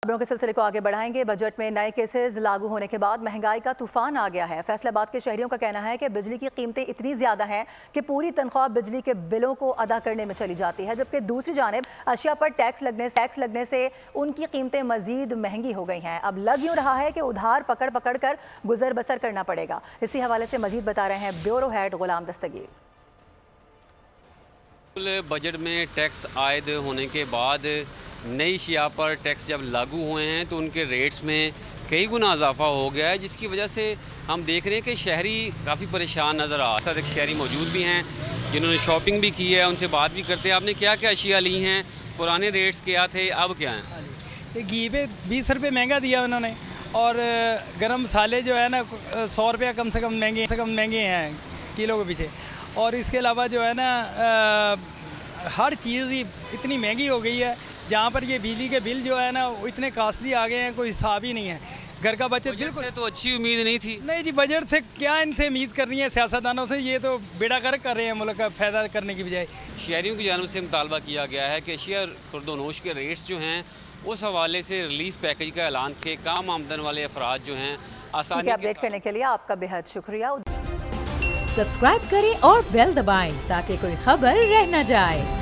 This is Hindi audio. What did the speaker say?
खबरों के सिलसिले को आगे बढ़ाएंगे। बजट में नए केसेस लागू होने के बाद महंगाई का तूफान आ गया है। फैसलाबाद के शहरियों का कहना है कि बिजली की कीमतें इतनी ज्यादा हैं कि पूरी तनख्वाह बिजली के बिलों को अदा करने में चली जाती है, जबकि दूसरी जानिब अशिया पर टैक्स लगने से उनकी कीमतें मजीद महंगी हो गई हैं। अब लग यूं रहा है कि उधार पकड़ पकड़ कर गुजर बसर करना पड़ेगा। इसी हवाले से मजीद बता रहे हैं ब्यूरो हेड गुलाम दस्तगीर। बजट में टैक्स आयद होने के बाद नई अशिया पर टैक्स जब लागू हुए हैं तो उनके रेट्स में कई गुना इजाफा हो गया है, जिसकी वजह से हम देख रहे हैं कि शहरी काफ़ी परेशान नज़र आ रहा है। शहरी मौजूद भी हैं जिन्होंने शॉपिंग भी की है, उनसे बात भी करते हैं। आपने क्या क्या अशिया ली हैं, पुराने रेट्स क्या थे, अब क्या हैं? ये घी पे 20 रुपये महंगा दिया उन्होंने, और गरम मसाले जो है ना 100 रुपया कम से कम महंगे हैं किलो के पीछे। और इसके अलावा जो है ना हर चीज़ ही इतनी महंगी हो गई है, जहाँ पर ये बिजली के बिल जो है ना वो इतने कॉस्टली आ गए हैं, कोई हिसाब ही नहीं है। घर का बचत बिल्कुल से तो अच्छी उम्मीद नहीं थी। नहीं जी, बजट से क्या इनसे उम्मीद करनी है सियासतदानों से, ये तो बेड़ा गर्क कर रहे हैं मुल्क का फ़ायदा करने की बजाय। शहरियों की जानब से मुतालबा किया गया है कि अशिया खुर्दोनोश के रेट्स जो हैं उस हवाले से रिलीफ पैकेज का ऐलान के कम आमदन वाले अफराद जो हैं आसानी अपडेट करने के लिए आपका बेहद शुक्रिया। सब्सक्राइब करें और बेल दबाएं ताकि कोई खबर रह न जाए।